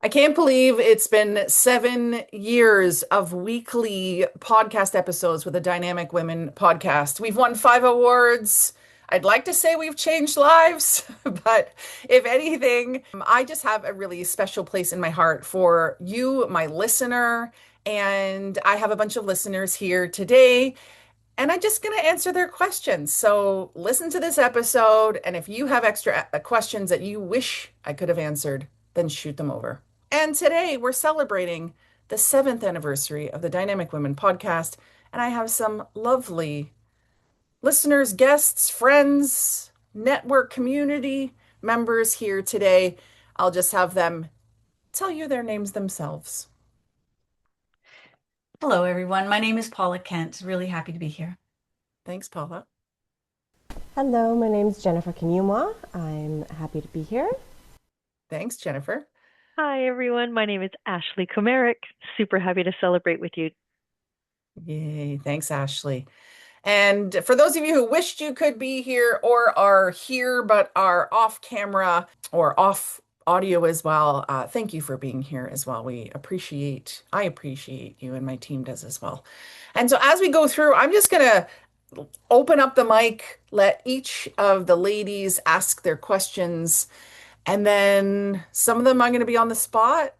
I can't believe it's been 7 years of weekly podcast episodes with the Dynamic Women podcast. We've won 5 awards. I'd like to say we've changed lives, but if anything, I just have a really special place in my heart for you, my listener. And I have a bunch of listeners here today, and I'm just going to answer their questions. So listen to this episode. And if you have extra questions that you wish I could have answered, then shoot them over. And today we're celebrating the 7th anniversary of the Dynamic Women podcast. And I have some lovely listeners, guests, friends, network community members here today. I'll just have them tell you their names themselves. Hello, everyone. My name is Paula Kent. Really happy to be here. Thanks, Paula. Hello, my name is Jennifer Kanyumwa. I'm happy to be here. Thanks, Jennifer. Hi, everyone. My name is Ashli Komaryk. Super happy to celebrate with you. Yay. Thanks, Ashli. And for those of you who wished you could be here or are here but are off camera or off audio as well, thank you for being here as well. I appreciate you, and my team does as well. And so as we go through, I'm just going to open up the mic, let each of the ladies ask their questions. And then some of them I'm going to be on the spot.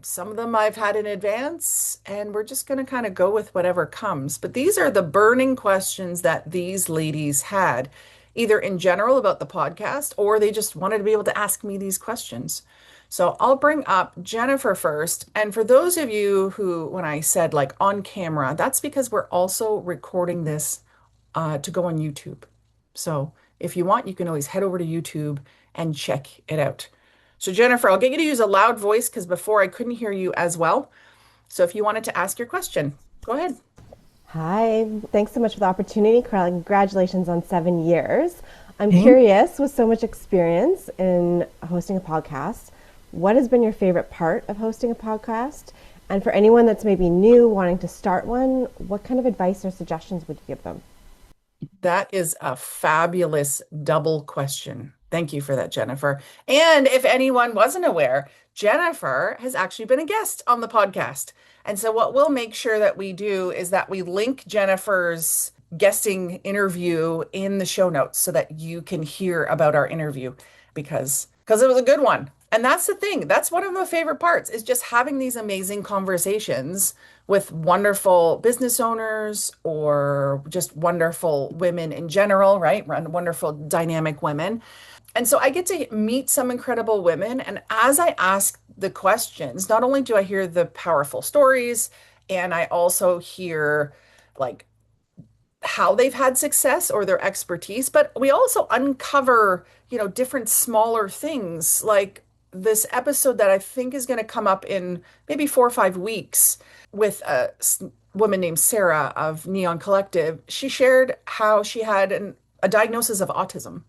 Some of them I've had in advance, and we're just going to kind of go with whatever comes. But these are the burning questions that these ladies had, either in general about the podcast, or they just wanted to be able to ask me these questions. So I'll bring up Jennifer first. And for those of you who, when I said like on camera, that's because we're also recording this to go on YouTube. So if you want, you can always head over to YouTube and check it out. So Jennifer, I'll get you to use a loud voice because before I couldn't hear you as well. So if you wanted to ask your question, go ahead. Hi, thanks so much for the opportunity. Congratulations on 7 years. I'm curious, with so much experience in hosting a podcast, what has been your favorite part of hosting a podcast? And for anyone that's maybe new, wanting to start one, what kind of advice or suggestions would you give them? That is a fabulous double question. Thank you for that, Jennifer. And if anyone wasn't aware, Jennifer has actually been a guest on the podcast. And so what we'll make sure that we do is that we link Jennifer's guesting interview in the show notes so that you can hear about our interview because it was a good one. And that's the thing. That's one of my favorite parts is just having these amazing conversations with wonderful business owners or just wonderful women in general, right? Wonderful dynamic women. And so I get to meet some incredible women. And as I ask the questions, not only do I hear the powerful stories, and I also hear like how they've had success or their expertise, but we also uncover, different smaller things like this episode that I think is going to come up in maybe 4 or 5 weeks with a woman named Sarah of Neon Collective. She shared how she had a diagnosis of autism,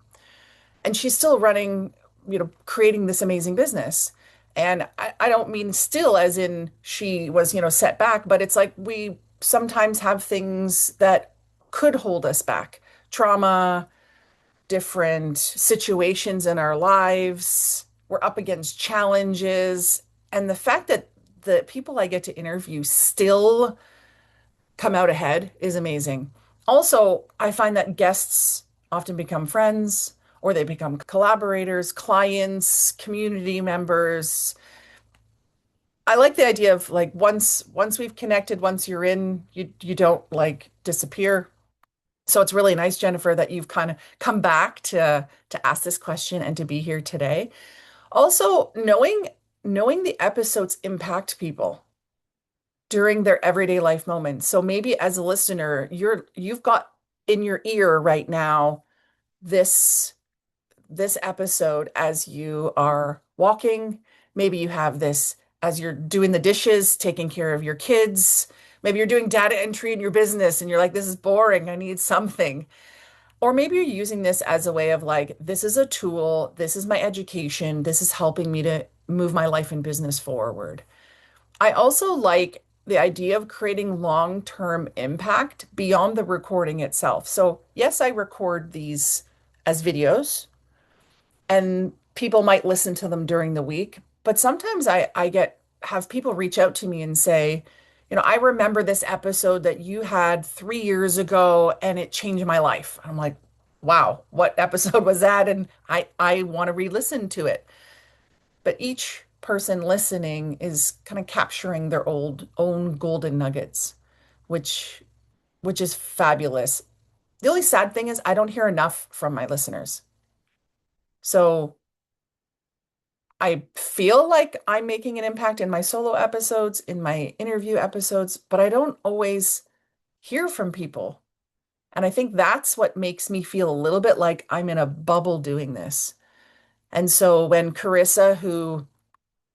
and she's still running, creating this amazing business. And I don't mean still as in she was, set back, but it's like we sometimes have things that could hold us back. Trauma, different situations in our lives. We're up against challenges. And the fact that the people I get to interview still come out ahead is amazing. Also, I find that guests often become friends or they become collaborators, clients, community members. I like the idea of like once we've connected, once you're in, you don't like disappear. So it's really nice, Jennifer, that you've kind of come back to ask this question and to be here today. Also, knowing the episodes impact people during their everyday life moments. So maybe as a listener, you've got in your ear right now this episode as you are walking. Maybe you have this as you're doing the dishes, taking care of your kids. Maybe you're doing data entry in your business and you're like, this is boring. I need something. Or maybe you're using this as a way of like, this is a tool. This is my education. This is helping me to move my life and business forward. I also like the idea of creating long-term impact beyond the recording itself. So yes, I record these as videos and people might listen to them during the week, but sometimes I have people reach out to me and say, I remember this episode that you had 3 years ago and it changed my life. I'm like, wow, what episode was that? And I want to re-listen to it. But each person listening is kind of capturing their own golden nuggets, which which is fabulous. The only sad thing is I don't hear enough from my listeners. So I feel like I'm making an impact in my solo episodes, in my interview episodes, but I don't always hear from people. And I think that's what makes me feel a little bit like I'm in a bubble doing this. And so when Carissa,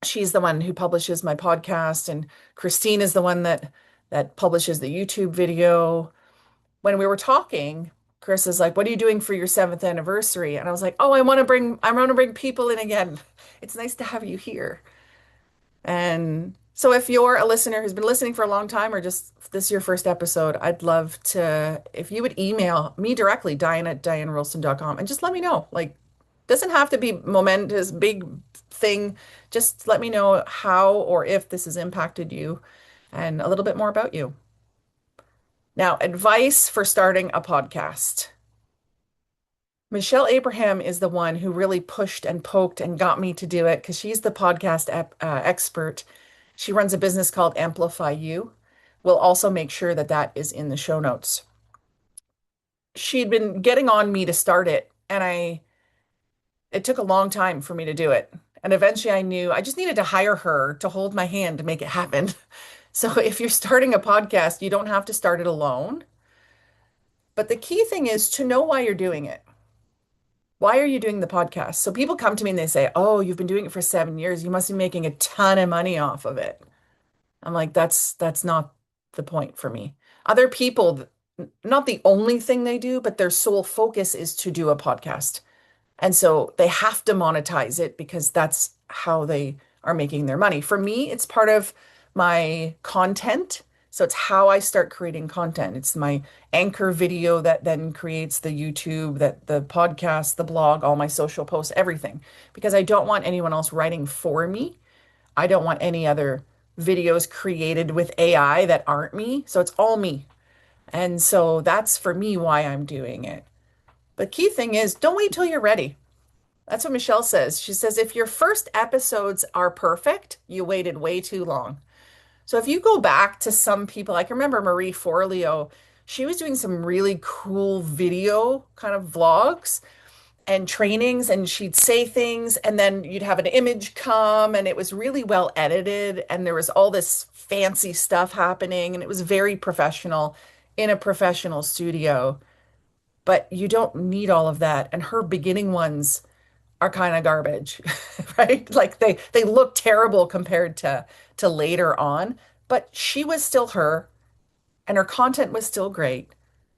she's the one who publishes my podcast, and Christine is the one that publishes the YouTube video. When we were talking, Chris is like, "What are you doing for your seventh anniversary?" And I was like, "Oh, I want to bring people in again. It's nice to have you here." And so if you're a listener who's been listening for a long time or just this is your first episode, I'd love to, if you would email me directly, Diane@DianeRolston.com, and just let me know. Like, doesn't have to be momentous, big thing. Just let me know how or if this has impacted you and a little bit more about you. Now, advice for starting a podcast. Michelle Abraham is the one who really pushed and poked and got me to do it because she's the podcast expert. She runs a business called Amplify You. We'll also make sure that that is in the show notes. She'd been getting on me to start it, and it took a long time for me to do it. And eventually I knew I just needed to hire her to hold my hand to make it happen. So if you're starting a podcast, you don't have to start it alone. But the key thing is to know why you're doing it. Why are you doing the podcast? So people come to me and they say, "Oh, you've been doing it for 7 years. You must be making a ton of money off of it." I'm like, that's not the point for me. Other people, not the only thing they do, but their sole focus is to do a podcast. And so they have to monetize it because that's how they are making their money. For me, it's part of my content. So it's how I start creating content. It's my anchor video that then creates the YouTube, that the podcast, the blog, all my social posts, everything. Because I don't want anyone else writing for me. I don't want any other videos created with AI that aren't me. So it's all me. And so that's for me why I'm doing it. The key thing is don't wait till you're ready. That's what Michelle says. She says, if your first episodes are perfect, you waited way too long. So if you go back to some people, I can remember Marie Forleo, she was doing some really cool video kind of vlogs and trainings, and she'd say things, and then you'd have an image come, and it was really well edited, and there was all this fancy stuff happening, and it was very professional in a professional studio. But you don't need all of that. And her beginning ones are kind of garbage, right? Like they look terrible compared to later on, but she was still her and her content was still great.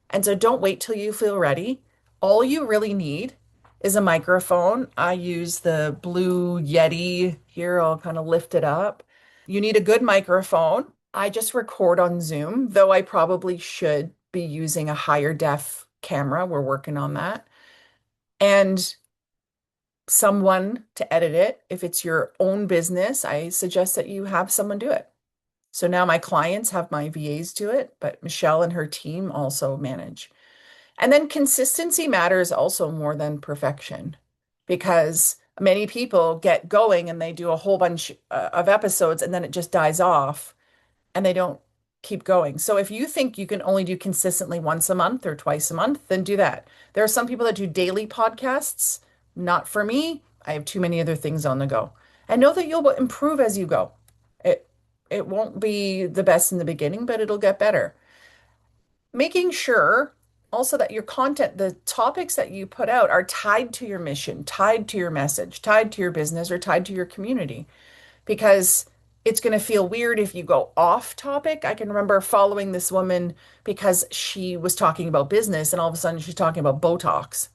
And so don't wait till you feel ready. All you really need is a microphone. I use the Blue Yeti here. I'll kind of lift it up. You need a good microphone. I just record on Zoom, though I probably should be using a higher def camera. We're working on that. And someone to edit it. If it's your own business, I suggest that you have someone do it. So now my clients have my VAs do it, but Michelle and her team also manage. And then consistency matters also more than perfection because many people get going and they do a whole bunch of episodes and then it just dies off and they don't keep going. So if you think you can only do consistently once a month or twice a month, then do that. There are some people that do daily podcasts. Not for me. I have too many other things on the go. And know that you'll improve as you go. It won't be the best in the beginning, but it'll get better. Making sure also that your content, the topics that you put out are tied to your mission, tied to your message, tied to your business, or tied to your community. Because it's going to feel weird if you go off topic. I can remember following this woman because she was talking about business and all of a sudden she's talking about Botox.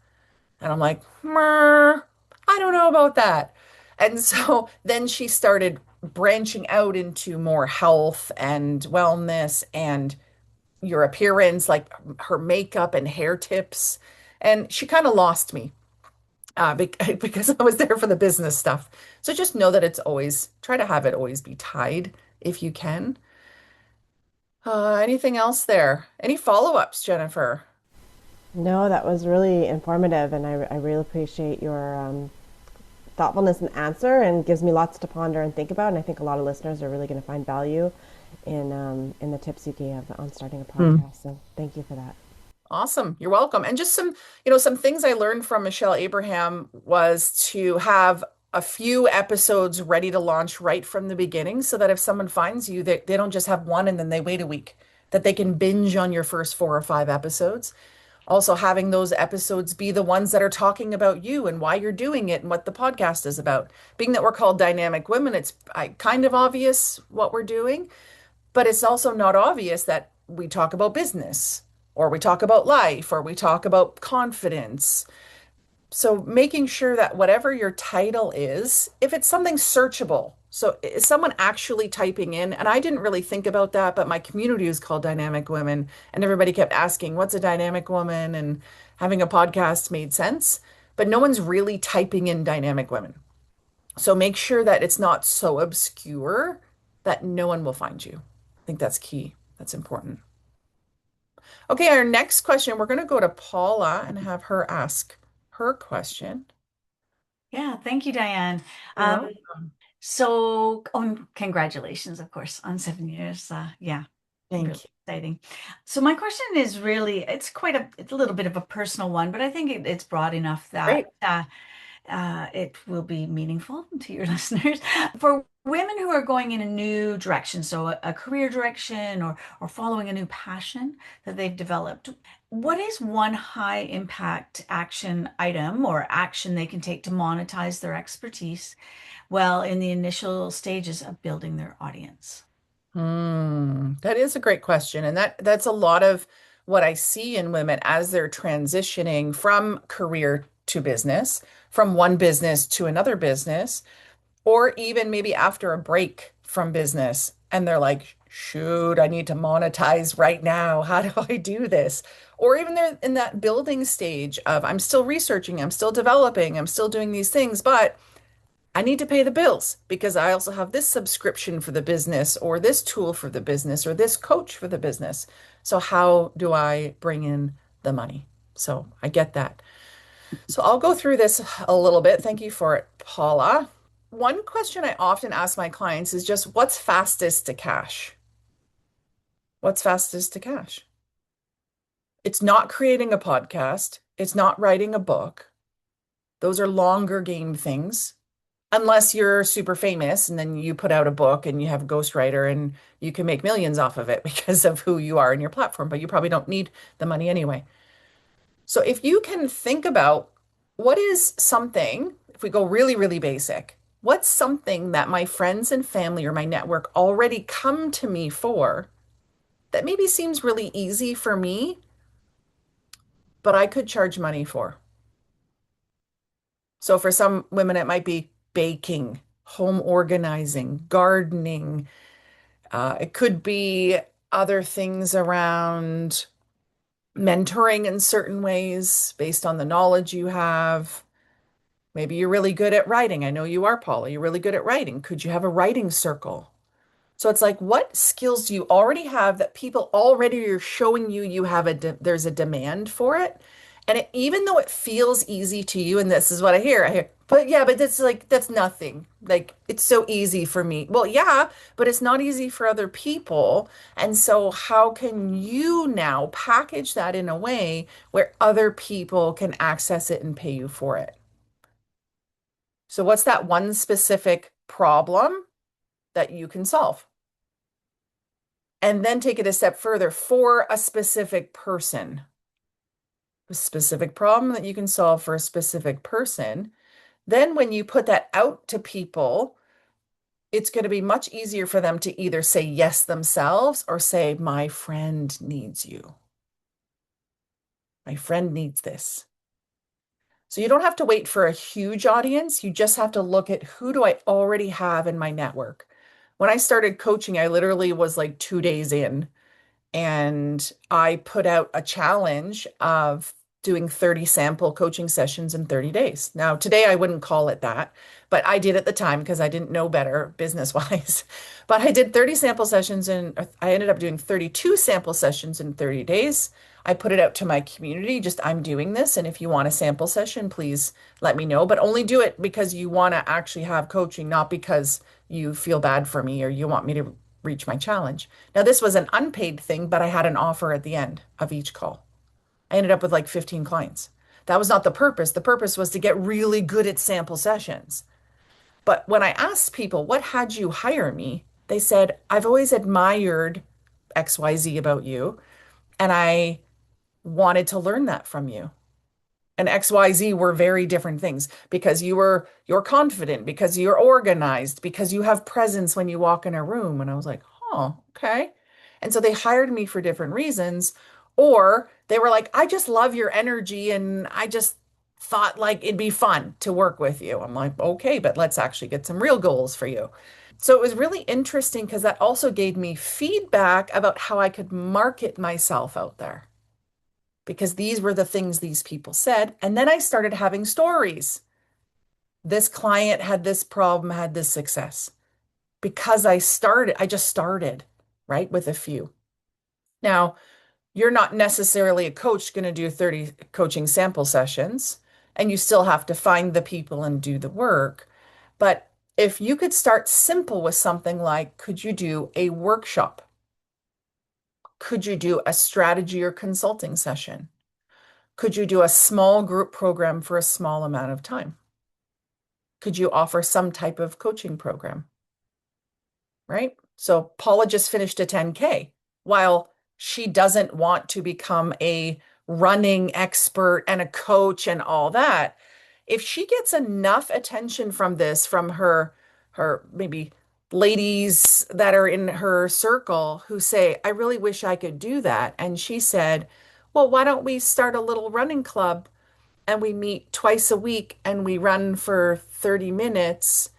And I'm like, I don't know about that. And so then she started branching out into more health and wellness and your appearance, like her makeup and hair tips. And she kind of lost me. because I was there for the business stuff. So just know that it's always, try to have it always be tied if you can. Anything else there? Any follow-ups, Jennifer? No, that was really informative, and I really appreciate your thoughtfulness and answer, and gives me lots to ponder and think about. And I think a lot of listeners are really going to find value in the tips you gave on starting a Hmm. podcast. So thank you for that. Awesome. You're welcome. And just some things I learned from Michelle Abraham was to have a few episodes ready to launch right from the beginning so that if someone finds you, they don't just have one and then they wait a week, that they can binge on your first 4 or 5 episodes. Also, having those episodes be the ones that are talking about you and why you're doing it and what the podcast is about. Being that we're called dynamic women, it's kind of obvious what we're doing, but it's also not obvious that we talk about business or we talk about life or we talk about confidence. So making sure that whatever your title is, if it's something searchable, so is someone actually typing in, and I didn't really think about that, but my community is called Dynamic Women, and everybody kept asking, what's a dynamic woman? And having a podcast made sense, but no one's really typing in dynamic women. So make sure that it's not so obscure that no one will find you. I think that's key. That's important. Okay, our next question, we're going to go to Paula and have her ask her question. Yeah, thank you, Diane. You're Um, welcome. congratulations, of course, on 7 years. Yeah, really Thank you. exciting. So my question is really, it's a little bit of a personal one, but I think it's broad enough that Great. it will be meaningful to your listeners. For women who are going in a new direction, so a career direction or following a new passion that they've developed, what is one high impact action item or action they can take to monetize their expertise well in the initial stages of building their audience? That is a great question. And that's a lot of what I see in women as they're transitioning from career to business, from one business to another business, or even maybe after a break from business. And they're like, shoot, I need to monetize right now. How do I do this? Or even they're in that building stage of I'm still researching, I'm still developing, I'm still doing these things, but I need to pay the bills because I also have this subscription for the business or this tool for the business or this coach for the business. So how do I bring in the money? So I get that. So I'll go through this a little bit. Thank you for it, Paula. One question I often ask my clients is just what's fastest to cash? What's fastest to cash? It's not creating a podcast. It's not writing a book. Those are longer game things. Unless you're super famous and then you put out a book and you have a ghostwriter and you can make millions off of it because of who you are and your platform, but you probably don't need the money anyway. So if you can think about what is something, if we go really, really basic, what's something that my friends and family or my network already come to me for that maybe seems really easy for me, but I could charge money for? So for some women, it might be baking, home organizing, gardening. It could be other things around mentoring in certain ways based on the knowledge you have. Maybe you're really good at writing. I know you are, Paula. You're really good at writing. Could you have a writing circle? So it's like, what skills do you already have that people already are showing you you have there's a demand for it? And even though it feels easy to you, and this is what I hear, but yeah, but that's like, that's nothing. Like, it's so easy for me. Well, yeah, but it's not easy for other people. And so, how can you now package that in a way where other people can access it and pay you for it? So, what's that one specific problem that you can solve? And then take it a step further for a specific person, a specific problem that you can solve for a specific person. Then, when you put that out to people, it's going to be much easier for them to either say yes themselves or say, my friend needs you. My friend needs this. So you don't have to wait for a huge audience. You just have to look at who do I already have in my network. When I started coaching, I literally was like 2 days in and I put out a challenge of doing 30 sample coaching sessions in 30 days. Now, today I wouldn't call it that, but I did at the time because I didn't know better business wise. But I did 30 sample sessions and I ended up doing 32 sample sessions in 30 days. I put it out to my community, just I'm doing this. And if you want a sample session, please let me know. But only do it because you want to actually have coaching, not because you feel bad for me or you want me to reach my challenge. Now, this was an unpaid thing, but I had an offer at the end of each call. I ended up with like 15 clients. That was not the purpose. The purpose was to get really good at sample sessions. But when I asked people, what had you hire me? They said, I've always admired XYZ about you, and I wanted to learn that from you. And XYZ were very different things because you're confident, because you're organized, because you have presence when you walk in a room. And I was like, oh, okay. And so they hired me for different reasons. Or they were like, I just love your energy and I just thought like it'd be fun to work with you. I'm like, okay, but let's actually get some real goals for you. So it was really interesting because that also gave me feedback about how I could market myself out there because these were the things these people said. And then I started having stories. This client had this problem, had this success because I just started, right, with a few. Now, you're not necessarily a coach going to do 30 coaching sample sessions, and you still have to find the people and do the work. But if you could start simple with something like, could you do a workshop? Could you do a strategy or consulting session? Could you do a small group program for a small amount of time? Could you offer some type of coaching program? Right? So Paula just finished a 10K. While she doesn't want to become a running expert and a coach and all that, if she gets enough attention from this, from her maybe ladies that are in her circle who say, I really wish I could do that. And she said, well, why don't we start a little running club and we meet twice a week and we run for 30 minutes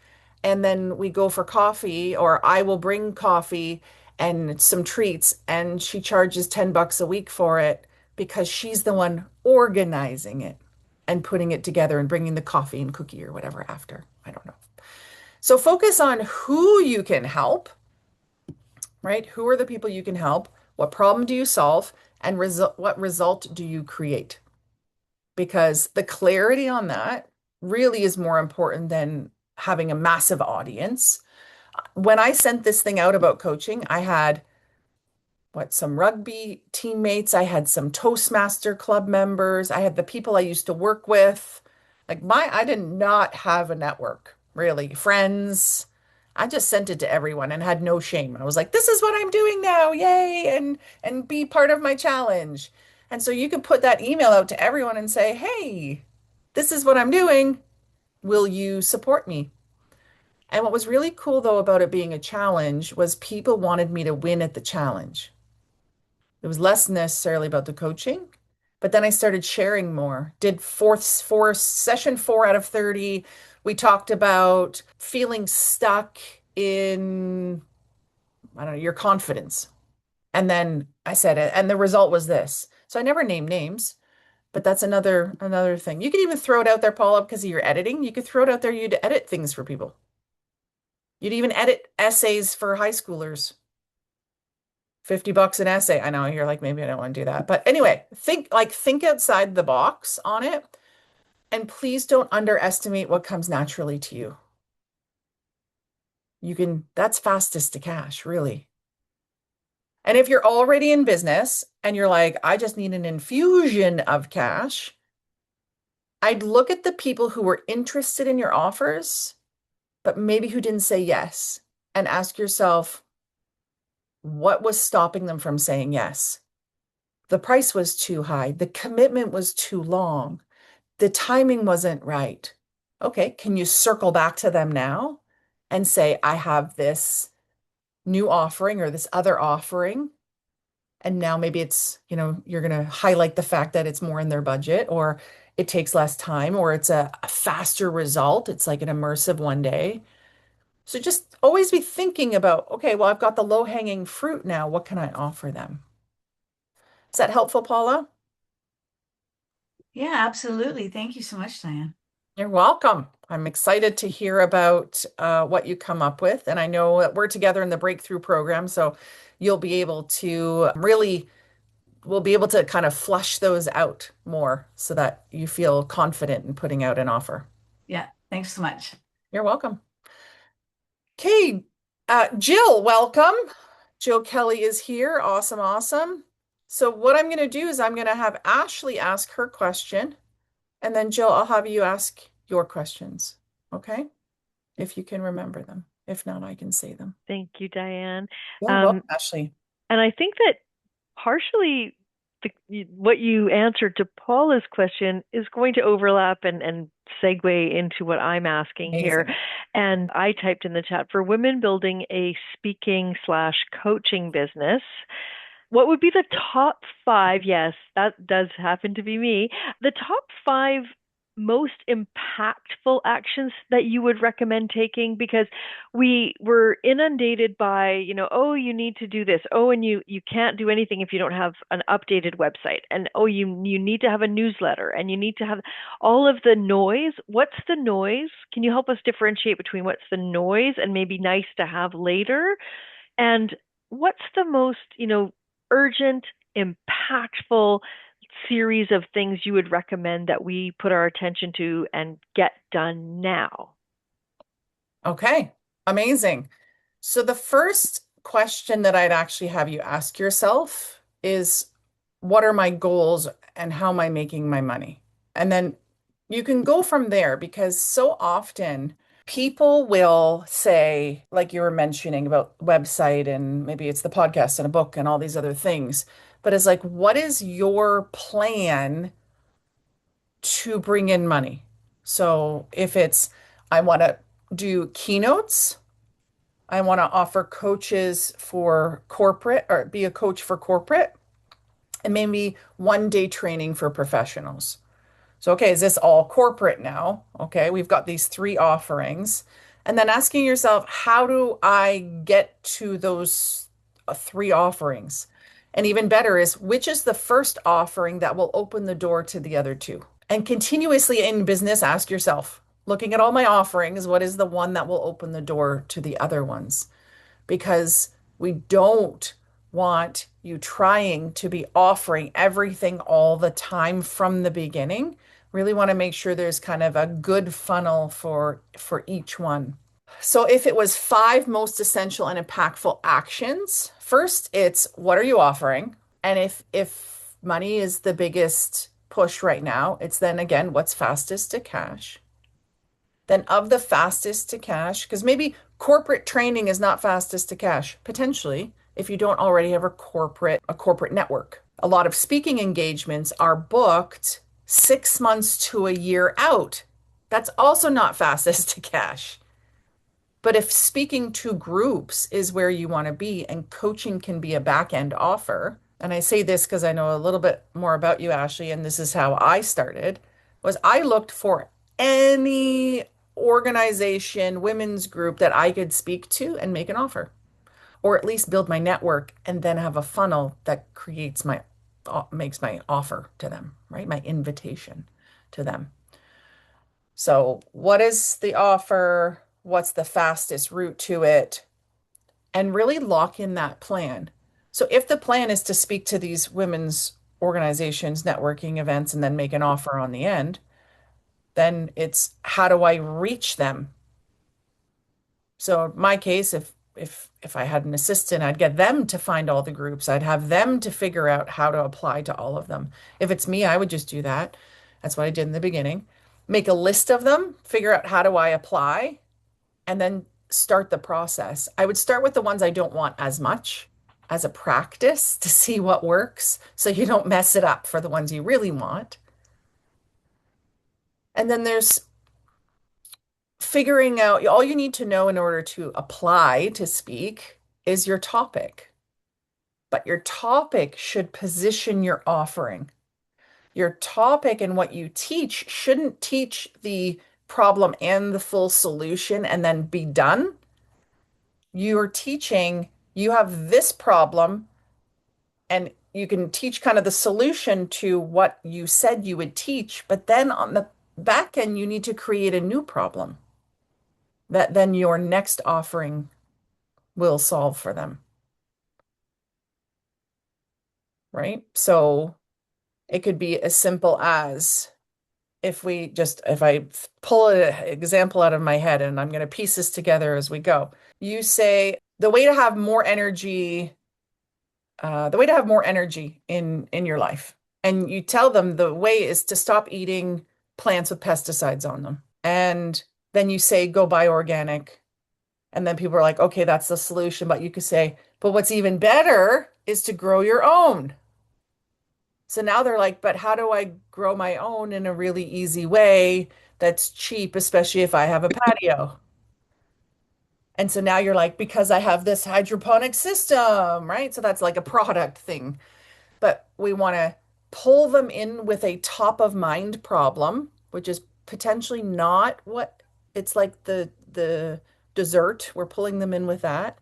and then we go for coffee, or I will bring coffee and some treats, and she charges $10 a week for it because she's the one organizing it and putting it together and bringing the coffee and cookie or whatever after. I don't know. So focus on who you can help, right? Who are the people you can help? What problem do you solve? And what result do you create? Because the clarity on that really is more important than having a massive audience. When I sent this thing out about coaching, I had some rugby teammates, I had some Toastmaster club members, I had the people I used to work with. I did not have a network, really, friends. I just sent it to everyone and had no shame. I was like, this is what I'm doing now. Yay. And be part of my challenge. And so you can put that email out to everyone and say, hey, this is what I'm doing. Will you support me? And what was really cool, though, about it being a challenge was people wanted me to win at the challenge. It was less necessarily about the coaching, but then I started sharing more. Did session 4 out of 30. We talked about feeling stuck in, I don't know, your confidence. And then I said it, and the result was this. So I never named names, but that's another thing. You could even throw it out there, Paula, because of your editing. You could throw it out there, you'd edit things for people. You'd even edit essays for high schoolers. $50 an essay. I know you're like, maybe I don't want to do that. But anyway, think outside the box on it. And please don't underestimate what comes naturally to you. That's fastest to cash, really. And if you're already in business and you're like, I just need an infusion of cash, I'd look at the people who were interested in your offers, but maybe who didn't say yes, and ask yourself, what was stopping them from saying yes? The price was too high. The commitment was too long. The timing wasn't right. Okay, can you circle back to them now and say, I have this new offering or this other offering? And now maybe it's, you're going to highlight the fact that it's more in their budget, or it takes less time, or it's a faster result. It's like an immersive one day. So just always be thinking about, okay, well, I've got the low-hanging fruit now. What can I offer them? Is that helpful, Paula? Yeah, absolutely. Thank you so much, Diane. You're welcome. I'm excited to hear about what you come up with. And I know that we're together in the breakthrough program, so you'll be able to really, we'll be able to kind of flush those out more so that you feel confident in putting out an offer. Yeah, thanks so much. You're welcome. Okay, Jill, welcome. Jill Kelly is here. Awesome, awesome. So what I'm going to do is I'm going to have Ashli ask her question, and then Jill, I'll have you ask your questions. Okay? If you can remember them. If not, I can say them. Thank you, Diane. Yeah, welcome, Um, Ashli. and I think that partially what you answered to Paula's question is going to overlap and segue into what I'm asking here. Amazing. And I typed in the chat for women building a speaking slash coaching business. What would be the top five? Yes, that does happen to be me. The top five most impactful actions that you would recommend taking, because we were inundated by, oh, you need to do this. Oh, and you can't do anything if you don't have an updated website. And oh, you need to have a newsletter, and you need to have all of the noise. What's the noise? Can you help us differentiate between what's the noise and maybe nice to have later? And what's the most, urgent, impactful series of things you would recommend that we put our attention to and get done now? Okay, amazing. So the first question that I'd actually have you ask yourself is, what are my goals and how am I making my money? And then you can go from there because so often people will say, like you were mentioning about website and maybe it's the podcast and a book and all these other things, but it's like, what is your plan to bring in money? So if it's, I want to do keynotes, I want to offer coaches for corporate or be a coach for corporate, and maybe 1 day training for professionals. So, okay, is this all corporate now? Okay, we've got these three offerings. And then asking yourself, how do I get to those three offerings? And even better is, which is the first offering that will open the door to the other two? And continuously in business, ask yourself, looking at all my offerings, what is the one that will open the door to the other ones? Because we don't want you trying to be offering everything all the time from the beginning. Really want to make sure there's kind of a good funnel for each one. So if it was five most essential and impactful actions, first it's what are you offering? And if money is the biggest push right now, it's then again what's fastest to cash. Then of the fastest to cash, because maybe corporate training is not fastest to cash, potentially, if you don't already have a corporate network. A lot of speaking engagements are booked 6 months to a year out. That's also not fastest to cash. But if speaking to groups is where you want to be and coaching can be a back end offer, and I say this because I know a little bit more about you, Ashli, and this is how I started, was I looked for any organization, women's group that I could speak to and make an offer, or at least build my network and then have a funnel that creates makes my offer to them, right? My invitation to them. So, what is the offer? What's the fastest route to it? And really lock in that plan. So, if the plan is to speak to these women's organizations, networking events, and then make an offer on the end, then it's how do I reach them? So, in my case, if I had an assistant, I'd get them to find all the groups. I'd have them to figure out how to apply to all of them. If it's me, I would just do that. That's what I did in the beginning. Make a list of them, figure out how do I apply, and then start the process. I would start with the ones I don't want as much as a practice to see what works so you don't mess it up for the ones you really want. And then there's figuring out all you need to know in order to apply to speak is your topic. But your topic should position your offering. Your topic and what you teach shouldn't teach the problem and the full solution and then be done. You're teaching, you have this problem, and you can teach kind of the solution to what you said you would teach, but then on the back end, you need to create a new problem that then your next offering will solve for them, right? So it could be as simple as if I pull an example out of my head and I'm going to piece this together as we go. You say the way to have more energy in your life. And you tell them the way is to stop eating plants with pesticides on them. And then you say, go buy organic. And then people are like, okay, that's the solution. But you could say, but what's even better is to grow your own. So now they're like, but how do I grow my own in a really easy way that's cheap, especially if I have a patio? And so now you're like, because I have this hydroponic system, right? So that's like a product thing. But we want to pull them in with a top of mind problem, which is potentially not what it's like the dessert. We're pulling them in with that.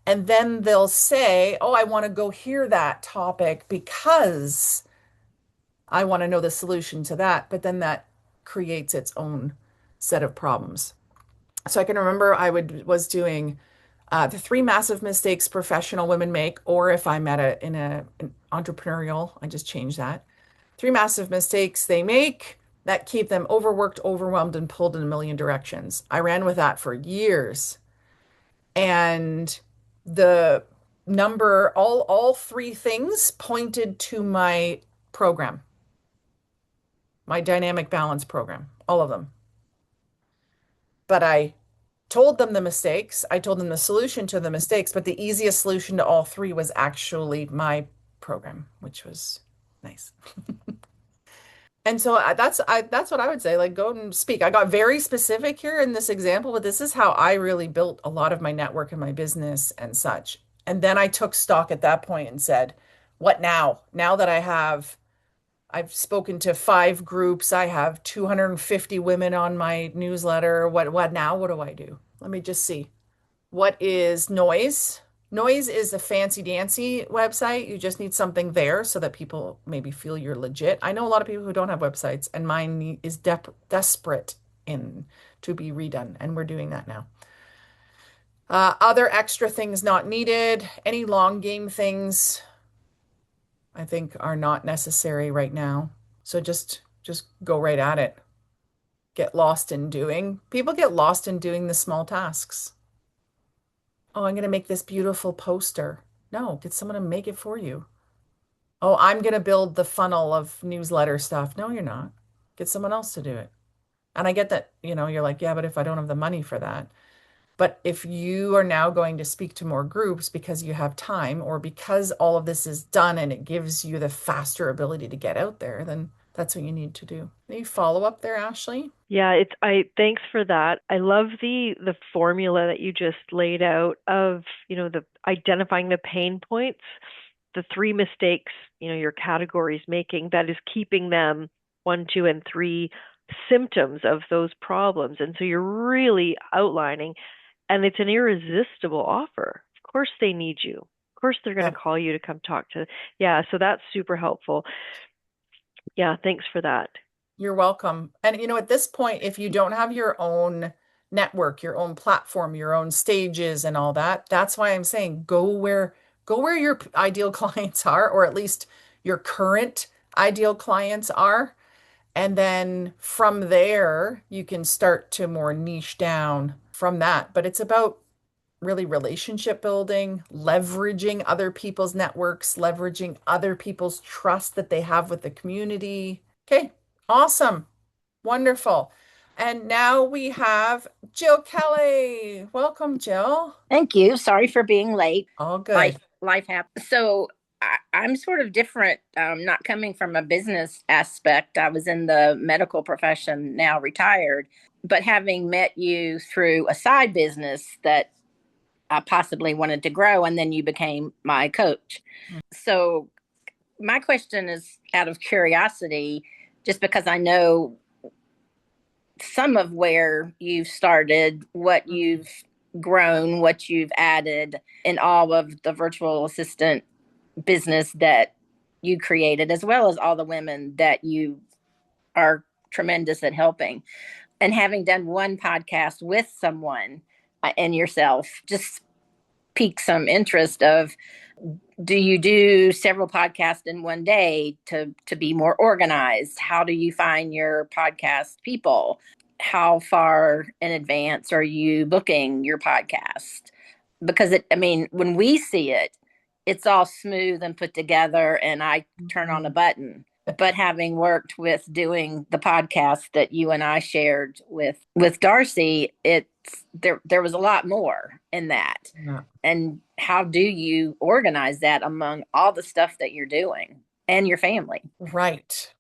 And then they'll say, "Oh, I want to go hear that topic because I want to know the solution to that." But then that creates its own set of problems. So I can remember was doing the three massive mistakes professional women make, or if I'm in an entrepreneurial, I just changed that. Three massive mistakes they make that keep them overworked, overwhelmed, and pulled in a million directions. I ran with that for years. And the all three things pointed to my program, my dynamic balance program, all of them. But I told them the mistakes. I told them the solution to the mistakes, but the easiest solution to all three was actually my program, which was nice. And so that's what I would say. Like, go and speak. I got very specific here in this example, but this is how I really built a lot of my network and my business and such. And then I took stock at that point and said, what now? Now that I've spoken to 5 groups, I have 250 women on my newsletter. What now? What do I do? Let me just see. What is Noise? Noise is a fancy dancy website. You just need something there so that people maybe feel you're legit. I know a lot of people who don't have websites, and mine is desperate in to be redone, and we're doing that now. Other extra things not needed. Any long game things I think are not necessary right now. So just go right at it. Get lost in doing. People get lost in doing the small tasks. Oh, I'm going to make this beautiful poster. No, get someone to make it for you. Oh, I'm going to build the funnel of newsletter stuff. No, you're not. Get someone else to do it. And I get that, you're like, yeah, but if I don't have the money for that. But if you are now going to speak to more groups because you have time or because all of this is done and it gives you the faster ability to get out there, then that's what you need to do. Any follow up there, Ashli? Yeah, thanks for that. I love the formula that you just laid out of, the identifying the pain points, the 3 mistakes, your categories making that is keeping them 1, 2, and 3 symptoms of those problems. And so you're really outlining, and it's an irresistible offer. Of course they need you. Of course they're going to call you to come talk to. Yeah, so that's super helpful. Yeah, thanks for that. You're welcome. And at this point, if you don't have your own network, your own platform, your own stages and all that, that's why I'm saying go where your ideal clients are, or at least your current ideal clients are. And then from there, you can start to more niche down from that. But it's about really relationship building, leveraging other people's networks, leveraging other people's trust that they have with the community. Okay, awesome. Wonderful. And now we have Jill Kelly. Welcome, Jill. Thank you. Sorry for being late. All good. Life happens. So I'm sort of different, not coming from a business aspect. I was in the medical profession, now retired, but having met you through a side business that I possibly wanted to grow, and then you became my coach. So my question is out of curiosity, just because I know some of where you've started, what you've grown, what you've added in all of the virtual assistant business that you created, as well as all the women that you are tremendous at helping. And having done one podcast with someone and yourself just piqued some interest of, do you do several podcasts in one day to be more organized? How do you find your podcast people? How far in advance are you booking your podcast? Because I mean, when we see it, it's all smooth and put together, and I turn on a button. But having worked with doing the podcast that you and I shared with Darcy, it's there was a lot more in that. Yeah. And how do you organize that among all the stuff that you're doing and your family? Right.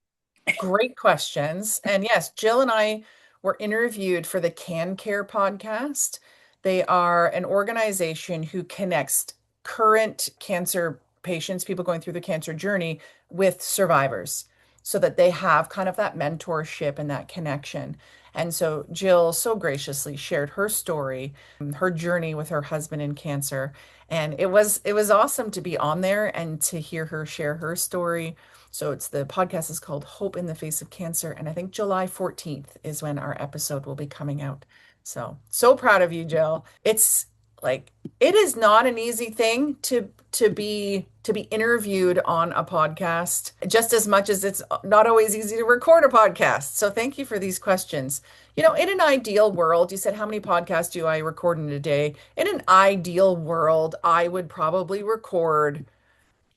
Great questions. And yes, Jill and I were interviewed for the Can Care podcast. They are an organization who connects current cancer patients, people going through the cancer journey, with survivors so that they have kind of that mentorship and that connection. And so Jill so graciously shared her story, her journey with her husband in cancer. And it was awesome to be on there and to hear her share her story. So it's the podcast is called Hope in the Face of Cancer. And I think July 14th is when our episode will be coming out. So proud of you, Jill. It's like it is not an easy thing to be interviewed on a podcast, just as much as it's not always easy to record a podcast. So thank you for these questions. In an ideal world, you said, how many podcasts do I record in a day? In an ideal world, I would probably record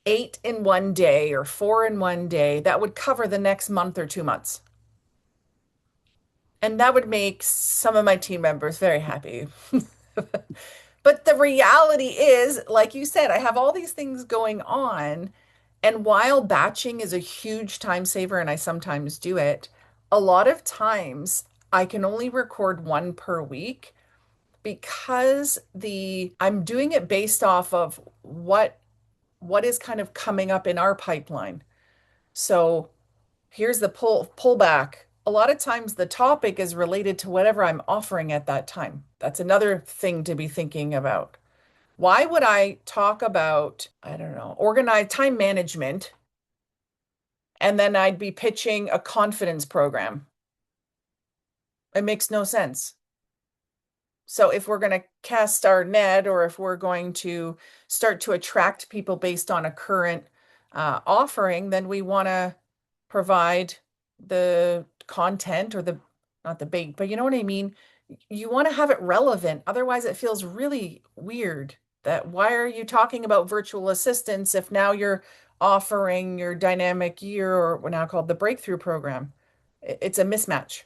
8 in one day or 4 in one day. That would cover the next month or 2 months. And that would make some of my team members very happy. But the reality is, like you said, I have all these things going on. And while batching is a huge time saver, and I sometimes do it, a lot of times I can only record one per week because the I'm doing it based off of what is kind of coming up in our pipeline. So here's the pullback. A lot of times the topic is related to whatever I'm offering at that time. That's another thing to be thinking about. Why would I talk about, I don't know, organized time management and then I'd be pitching a confidence program? It makes no sense. So if we're going to cast our net or if we're going to start to attract people based on a current offering, then we want to provide the content or not the bait, but you know what I mean? You want to have it relevant. Otherwise, it feels really weird that why are you talking about virtual assistants if now you're offering your dynamic year or what now called the breakthrough program? It's a mismatch.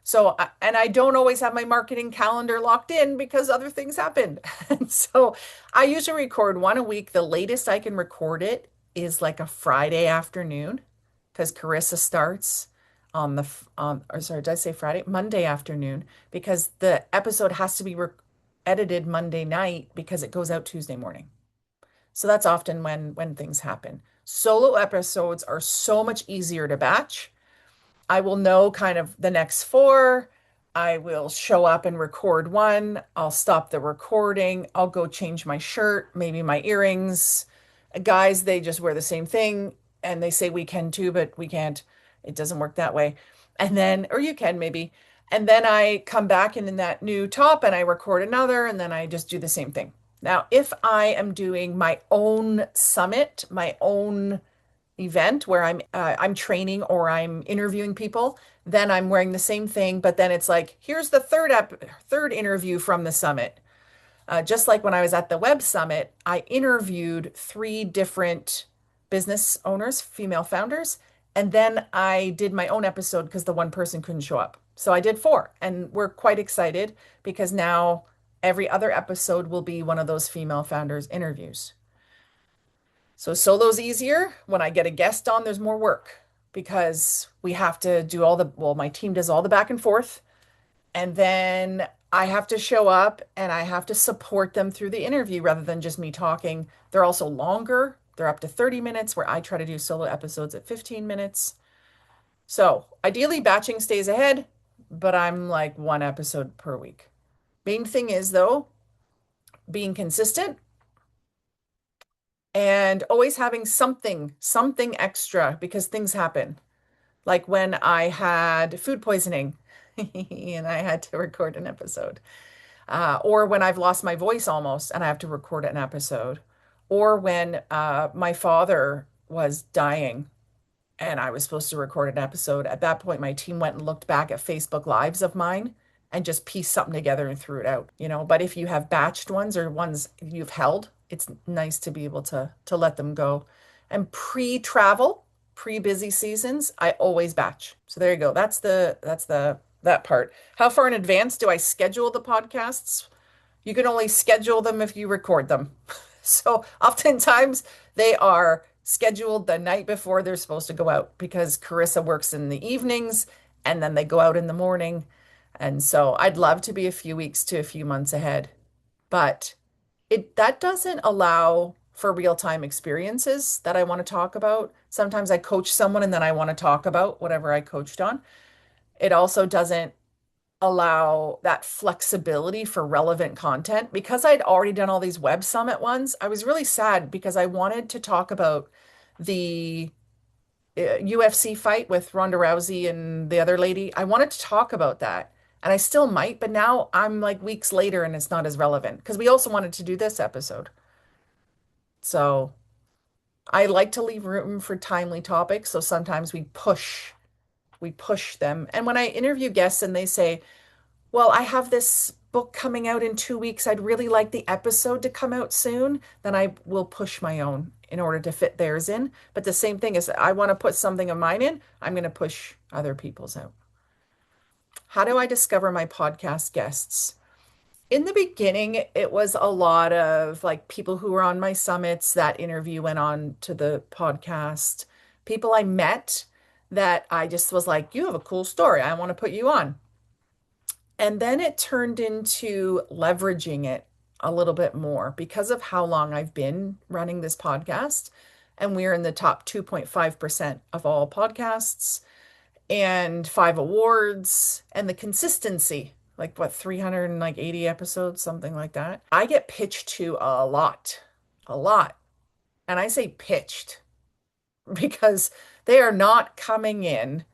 So, and I don't always have my marketing calendar locked in because other things happen. And so I usually record one a week. The latest I can record it is like a Friday afternoon because Carissa starts on or sorry, did I say Friday? Monday afternoon because the episode has to be edited Monday night because it goes out Tuesday morning. So that's often when things happen. Solo episodes are so much easier to batch. I will know kind of the next four. I will show up and record one. I'll stop the recording. I'll go change my shirt, maybe my earrings. Guys, they just wear the same thing and they say we can too, but we can't. It doesn't work that way. And then, or you can maybe. And then I come back in that new top and I record another and then I just do the same thing. Now, if I am doing my own summit, my own event where I'm training or I'm interviewing people, then I'm wearing the same thing, but then it's like, here's the third interview from the summit. Just like when I was at the Web Summit, I interviewed 3 different business owners, female founders, and then I did my own episode because the one person couldn't show up. So I did 4, and we're quite excited because now every other episode will be one of those female founders interviews. So solo's easier. When I get a guest on, there's more work because we have to do my team does all the back and forth. And then I have to show up and I have to support them through the interview rather than just me talking. They're also longer. They're up to 30 minutes, where I try to do solo episodes at 15 minutes. So ideally, batching stays ahead, but I'm like 1 episode per week. Main thing is, though, being consistent and always having something extra because things happen. Like when I had food poisoning and I had to record an episode, or when I've lost my voice almost and I have to record an episode, or when my father was dying and I was supposed to record an episode. At that point, my team went and looked back at Facebook Lives of mine and just pieced something together and threw it out, you know. But if you have batched ones or ones you've held, it's nice to be able to let them go. And pre-travel, pre-busy seasons, I always batch. So there you go. That's the that part. How far in advance do I schedule the podcasts? You can only schedule them if you record them. So oftentimes they are scheduled the night before they're supposed to go out because Carissa works in the evenings and then they go out in the morning. And so I'd love to be a few weeks to a few months ahead, but it that doesn't allow for real-time experiences that I want to talk about. Sometimes I coach someone and then I want to talk about whatever I coached on. It also doesn't allow that flexibility for relevant content. Because I'd already done all these web summit ones, I was really sad because I wanted to talk about the UFC fight with Ronda Rousey and the other lady. I wanted to talk about that. And I still might, but now I'm like weeks later and it's not as relevant because we also wanted to do this episode. So I like to leave room for timely topics. So sometimes we push them. And when I interview guests and they say, well, I have this book coming out in 2 weeks. I'd really like the episode to come out soon. Then I will push my own in order to fit theirs in. But the same thing is, I want to put something of mine in, I'm going to push other people's out. How do I discover my podcast guests? In the beginning, it was a lot of like people who were on my summits. That interview went on to the podcast. People I met that I just was like, you have a cool story. I want to put you on. And then it turned into leveraging it a little bit more because of how long I've been running this podcast. And we're in the top 2.5% of all podcasts and 5 awards and the consistency, like what, 380 episodes, something like that. I get pitched to a lot, a lot. And I say pitched because they are not coming in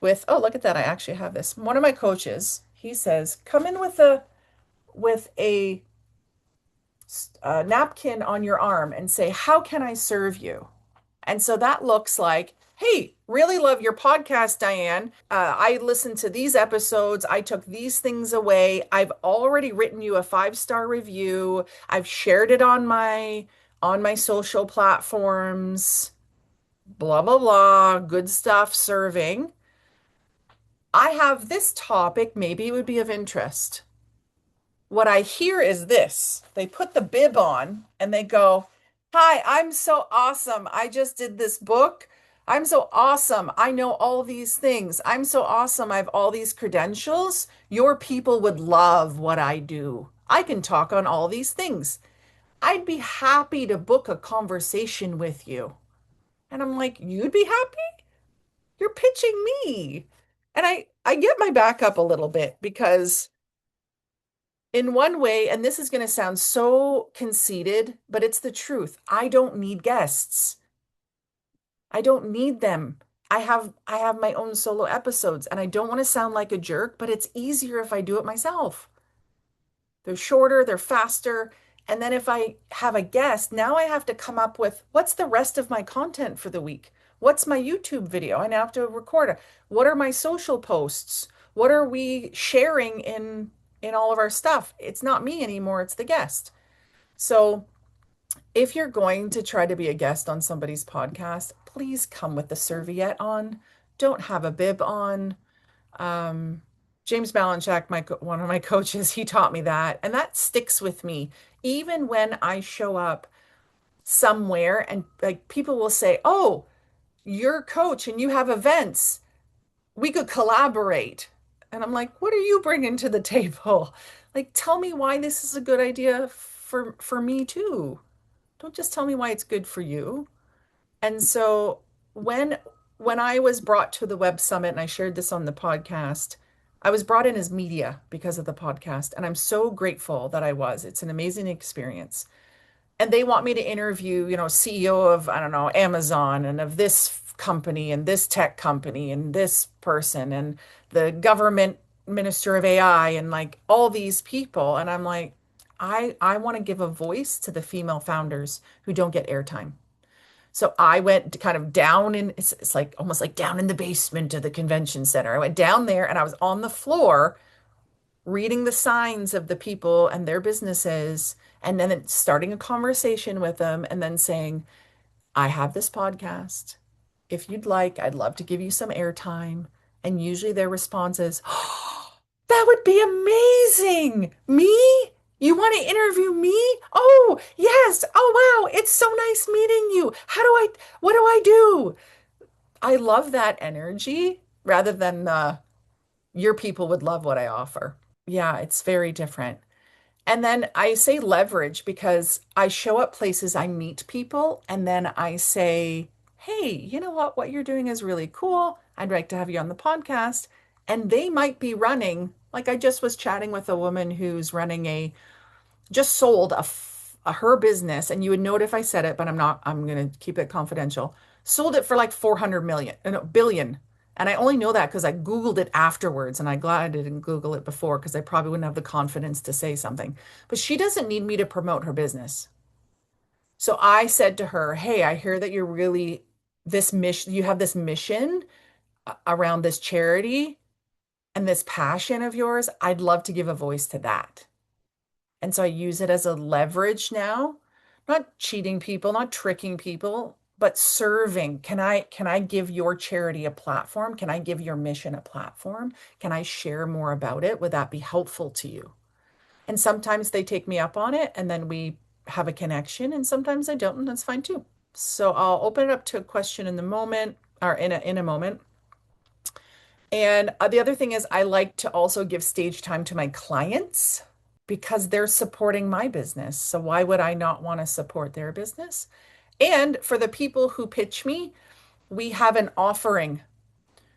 with, oh, look at that. I actually have this. One of my coaches, he says, come in with a napkin on your arm and say, how can I serve you? And so that looks like, hey, really love your podcast, Diane. I listened to these episodes. I took these things away. I've already written you a 5-star review. I've shared it on my social platforms. Blah, blah, blah. Good stuff serving. I have this topic, maybe it would be of interest. What I hear is this. They put the bib on and they go, hi, I'm so awesome. I just did this book. I'm so awesome. I know all these things. I'm so awesome. I have all these credentials. Your people would love what I do. I can talk on all these things. I'd be happy to book a conversation with you. And I'm like, you'd be happy? You're pitching me. And I get my back up a little bit because in one way, and this is going to sound so conceited, but it's the truth. I don't need guests. I don't need them. I have my own solo episodes and I don't want to sound like a jerk, but it's easier if I do it myself. They're shorter, they're faster. And then if I have a guest, now I have to come up with what's the rest of my content for the week? What's my YouTube video? I now have to record it. What are my social posts? What are we sharing in all of our stuff? It's not me anymore, it's the guest. So if you're going to try to be a guest on somebody's podcast, please come with the serviette on. Don't have a bib on. James Balanchak, one of my coaches, he taught me that, and that sticks with me. Even when I show up somewhere and like people will say, "Oh, you're a coach and you have events. We could collaborate." And I'm like, "What are you bringing to the table? Like, tell me why this is a good idea for me too. Don't just tell me why it's good for you." And so when when I was brought to the Web Summit and I shared this on the podcast, I was brought in as media because of the podcast, and I'm so grateful that I was. It's an amazing experience. and they want me to interview, CEO of, I don't know, Amazon and of this company and this tech company and this person and the government minister of AI and like all these people. And I'm like, I want to give a voice to the female founders who don't get airtime. So I went kind of down in, it's like almost like down in the basement of the convention center. I went down there and I was on the floor reading the signs of the people and their businesses, and then starting a conversation with them, and then saying, I have this podcast. If you'd like, I'd love to give you some airtime. And usually their response is, oh, that would be amazing. Me? You want to interview me? Oh, yes. Oh, wow. It's so nice meeting you. What do I do? I love that energy rather than your people would love what I offer. Yeah, it's very different. And then I say leverage because I show up places, I meet people, and then I say, hey, you know what? What you're doing is really cool. I'd like to have you on the podcast. And they might be running, like I just was chatting with a woman who's running just sold her business, and you would know it if I said it, but I'm going to keep it confidential. Sold it for like 400 million, no, billion. And I only know that because I Googled it afterwards, and I'm glad I didn't Google it before because I probably wouldn't have the confidence to say something. But she doesn't need me to promote her business. So I said to her, hey, I hear that you're really this mission, you have this mission around this charity and this passion of yours. I'd love to give a voice to that. And so I use it as a leverage now, not cheating people, not tricking people, but serving. Can I give your charity a platform? Can I give your mission a platform? Can I share more about it? Would that be helpful to you? And sometimes they take me up on it and then we have a connection, and sometimes I don't, and that's fine too. So I'll open it up to a question in the moment or in a moment. And the other thing is I like to also give stage time to my clients because they're supporting my business. So why would I not want to support their business? And for the people who pitch me, we have an offering.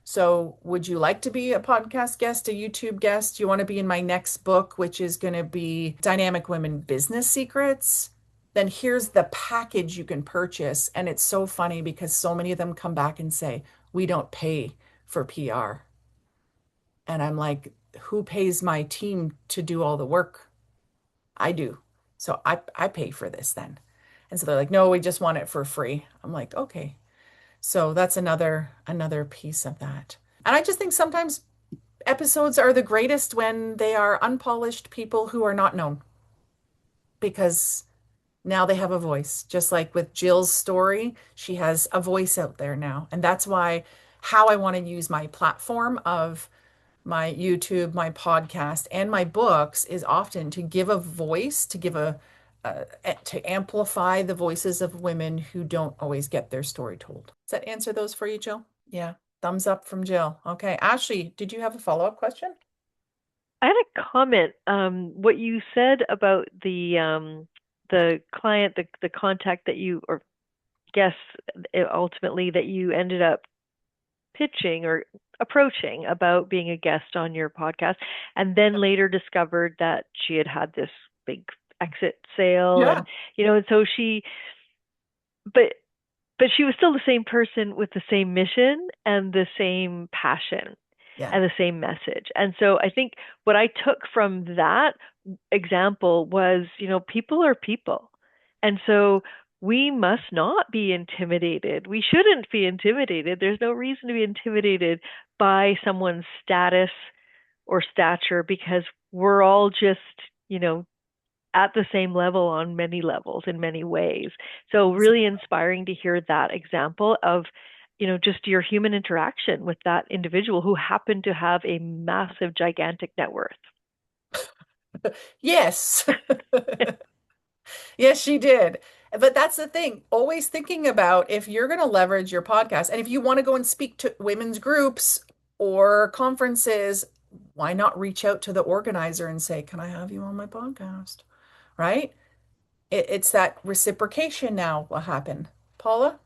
So would you like to be a podcast guest, a YouTube guest? Do you want to be in my next book, which is going to be Dynamic Women Business Secrets? Then here's the package you can purchase. And it's so funny because so many of them come back and say, we don't pay for PR. And I'm like, who pays my team to do all the work? I do. So I pay for this then. And so they're like, no, we just want it for free. I'm like, okay. So that's another piece of that. And I just think sometimes episodes are the greatest when they are unpolished people who are not known because now they have a voice. Just like with Jill's story, she has a voice out there now. And that's why how I want to use my platform of my YouTube, my podcast, and my books is often to give a voice, to amplify the voices of women who don't always get their story told. Does that answer those for you, Jill? Yeah. Thumbs up from Jill. Okay. Ashli, did you have a follow-up question? I had a comment. What you said about the client, the contact that you or guest ultimately that you ended up pitching or approaching about being a guest on your podcast, and then later discovered that she had this big exit sale, Yeah. and so but she was still the same person with the same mission and the same passion Yeah. and the same message. And so I think what I took from that example was, people are people. And so we must not be intimidated. We shouldn't be intimidated. There's no reason to be intimidated by someone's status or stature because we're all just, at the same level on many levels in many ways. So really inspiring to hear that example of, just your human interaction with that individual who happened to have a massive, gigantic net worth. Yes. Yes, she did. But that's the thing, always thinking about if you're going to leverage your podcast and if you want to go and speak to women's groups or conferences, why not reach out to the organizer and say, can I have you on my podcast? Right? It's that reciprocation now will happen. Paula?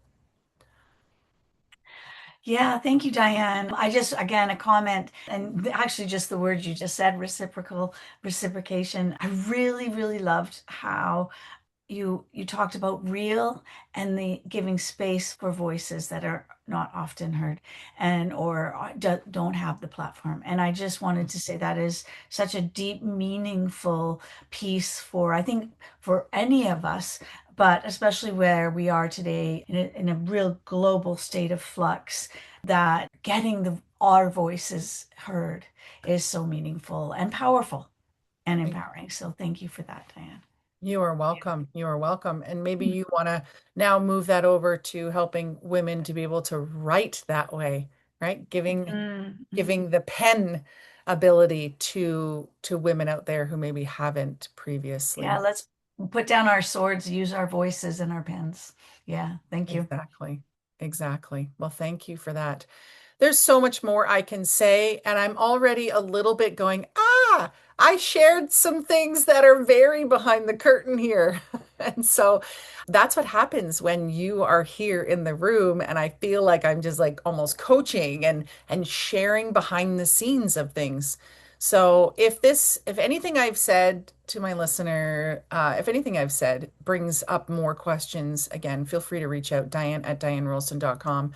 Yeah, thank you, Diane. I just, again, a comment, and actually just the words you just said, reciprocation. I really, really loved how you talked about real and the giving space for voices that are not often heard and or don't have the platform. And I just wanted to say that is such a deep, meaningful piece for, I think, for any of us, but especially where we are today in a real global state of flux, that getting our voices heard is so meaningful and powerful and empowering. So thank you for that, Diane. You are welcome. You are welcome. And maybe you want to now move that over to helping women to be able to write that way, right? Mm-hmm. Giving the pen ability to women out there who maybe haven't Yeah, previously. let's put down our swords, use our voices and our pens. Yeah, thank you. Exactly. Exactly. Well, thank you for that. There's so much more I can say, and I'm already a little bit going, I shared some things that are very behind the curtain here. And so that's what happens when you are here in the room, and I feel like I'm just like almost coaching and sharing behind the scenes of things. So if anything I've said to my listener, if anything I've said brings up more questions, again, feel free to reach out, Diane at dianerolston.com.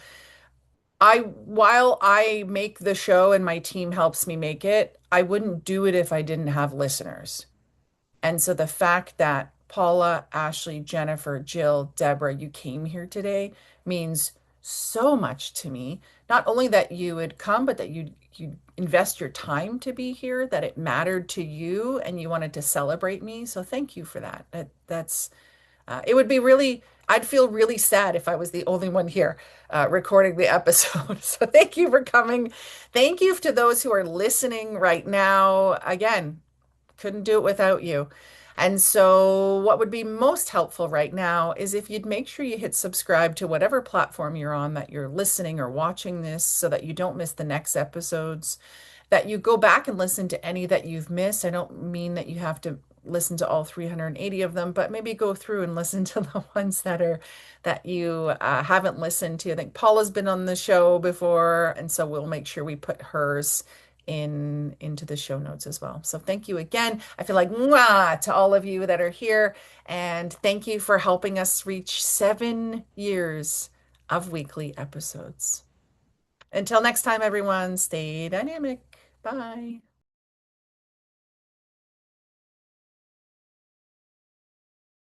While I make the show and my team helps me make it, I wouldn't do it if I didn't have listeners. And so the fact that Paula, Ashley, Jennifer, Jill, Deborah, you came here today means so much to me. Not only that you would come, but that you invest your time to be here, that it mattered to you and you wanted to celebrate me. So thank you for that. That's it would be really, I'd feel really sad if I was the only one here recording the episode. So thank you for coming. Thank you to those who are listening right now. Again, couldn't do it without you. And so, what would be most helpful right now is if you'd make sure you hit subscribe to whatever platform you're on that you're listening or watching this so that you don't miss the next episodes, that you go back and listen to any that you've missed. I don't mean that you have to listen to all 380 of them, but maybe go through and listen to the ones that you haven't listened to. I think Paula's been on the show before, and so we'll make sure we put hers into the show notes as well. So thank you again. I feel like mwah to all of you that are here, and thank you for helping us reach 7 years of weekly episodes. Until next time, everyone, stay dynamic. Bye.